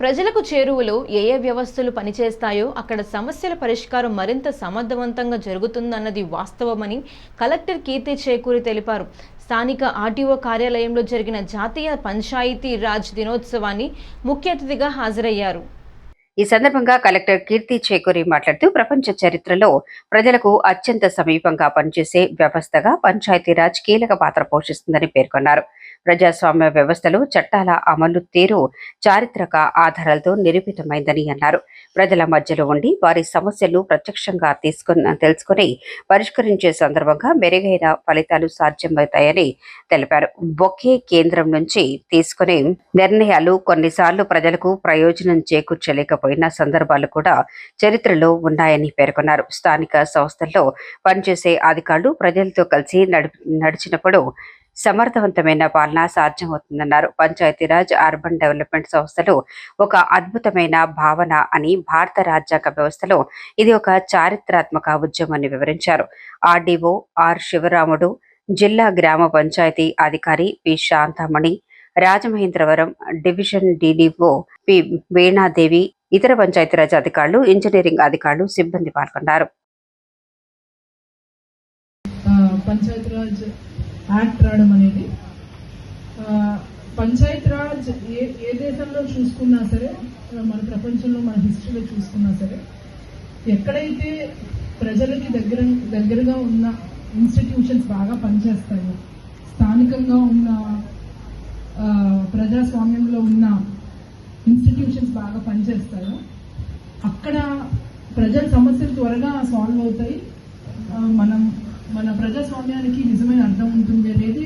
ప్రజలకు చేరువలో ఏ వ్యవస్థలు పనిచేస్తాయో అక్కడ సమస్యల పరిష్కారం మరింత సమర్థవంతంగా జరుగుతుందన్నది వాస్తవమని కలెక్టర్ కీర్తి చేకూరి తెలిపారు. స్థానిక ఆర్టీఓ కార్యాలయంలో జరిగిన జాతీయ పంచాయతీ రాజ్ దినోత్సవాన్ని ముఖ్య అతిథిగా హాజరయ్యారు. ఈ సందర్భంగా కలెక్టర్ కీర్తి చేకూరి మాట్లాడుతూ ప్రపంచ చరిత్రలో ప్రజలకు అత్యంత సమీపంగా పనిచేసే వ్యవస్థగా పంచాయతీరాజ్ కీలక పాత్ర పోషిస్తుందని పేర్కొన్నారు. ప్రజాస్వామ్య వ్యవస్థలో చట్టాల అమలు తీరు చారిత్రక ఆధారాలతో నిరూపితమైందని అన్నారు. ప్రజల మధ్యలో ఉండి వారి సమస్యలను ప్రత్యక్షంగా తెలుసుకుని పరిష్కరించే సందర్భంగా మెరుగైన ఫలితాలు సాధ్యమవుతాయని తెలిపారు. ఒకే కేంద్రం నుంచి తీసుకునే నిర్ణయాలు కొన్నిసార్లు ప్రజలకు ప్రయోజనం చేకూర్చలేకపోయిన సందర్భాలు కూడా చరిత్రలో ఉన్నాయని పేర్కొన్నారు. స్థానిక సంస్థల్లో పనిచేసే అధికారులు ప్రజలతో కలిసి నడిచినప్పుడు సమర్థవంతమైన పాలన సాధ్యమవుతుందన్నారు. పంచాయతీరాజ్ అర్బన్ డెవలప్మెంట్ సంస్థలు ఒక అద్భుతమైన భావన అని, భారత రాజ్యాంగ వ్యవస్థలో ఇది ఒక చారిత్రాత్మక ఉద్యమని వివరించారు. ఆర్డీఓ ఆర్ శివరాముడు, జిల్లా గ్రామ పంచాయతీ అధికారి P Shanthamani, Rajamahendravaram division DDO P Veenadevi, ఇతర పంచాయతీరాజ్ అధికారులు, ఇంజనీరింగ్ అధికారులు, సిబ్బంది పాల్గొన్నారు. పంచాయతీరాజ్ యాక్ట్ రావడం అనేది పంచాయతీరాజ్ ఏ దేశంలో చూసుకున్నా సరే, మన ప్రపంచంలో మన హిస్టరీలో చూసుకున్నా సరే, ఎక్కడైతే ప్రజలకి దగ్గరగా ఉన్న ఇన్స్టిట్యూషన్స్ బాగా పనిచేస్తాయో, స్థానికంగా ఉన్న ప్రజాస్వామ్యంలో ఉన్న ఇన్స్టిట్యూషన్స్ బాగా పనిచేస్తాయో అక్కడ ప్రజల సమస్యలు త్వరగా సాల్వ్ అవుతాయి. మన ప్రజాస్వామ్యానికి నిజమైన అర్థం ఉంటుంది అనేది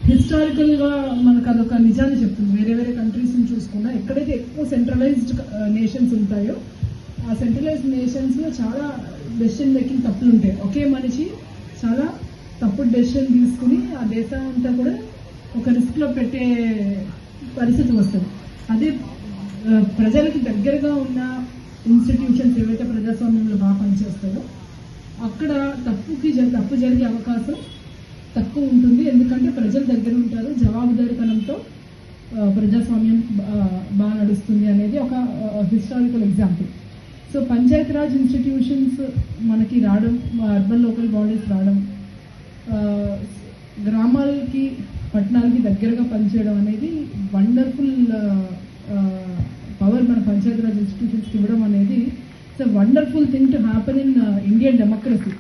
హిస్టారికల్గా మనకు అదొక నిజాన్ని చెప్తుంది. వేరే వేరే కంట్రీస్ని చూసుకున్నా ఎక్కడైతే ఎక్కువ సెంట్రలైజ్డ్ నేషన్స్ ఉంటాయో ఆ సెంట్రలైజ్డ్ నేషన్స్లో చాలా డెసిషన్ మేకింగ్ తప్పులు ఉంటాయి. ఒకే మనిషి చాలా తప్పుడు డెసిషన్ తీసుకుని ఆ దేశం అంతా కూడా ఒక రిస్క్లో పెట్టే పరిస్థితి వస్తుంది. అదే ప్రజలకి దగ్గరగా ఉన్న ఇన్స్టిట్యూషన్స్ ఏవైతే ప్రజాస్వామ్యంలో బాగా పనిచేస్తాయో అక్కడ తప్పు జరిగే అవకాశం తక్కువ ఉంటుంది. ఎందుకంటే ప్రజల దగ్గర ఉంటారు, జవాబుదారీతనంతో ప్రజాస్వామ్యం బాగా నడుస్తుంది అనేది ఒక historical example. So Panchayati Raj institutions మనకి రావడం, అర్బన్ లోకల్ బాడీస్ రావడం, గ్రామాలకి పట్టణాలకి దగ్గరగా పనిచేయడం అనేది వండర్ఫుల్ పవర్ మన పంచాయతీరాజ్ ఇన్స్టిట్యూషన్స్కి ఇవ్వడం అనేది it's a wonderful thing to happen in Indian democracy.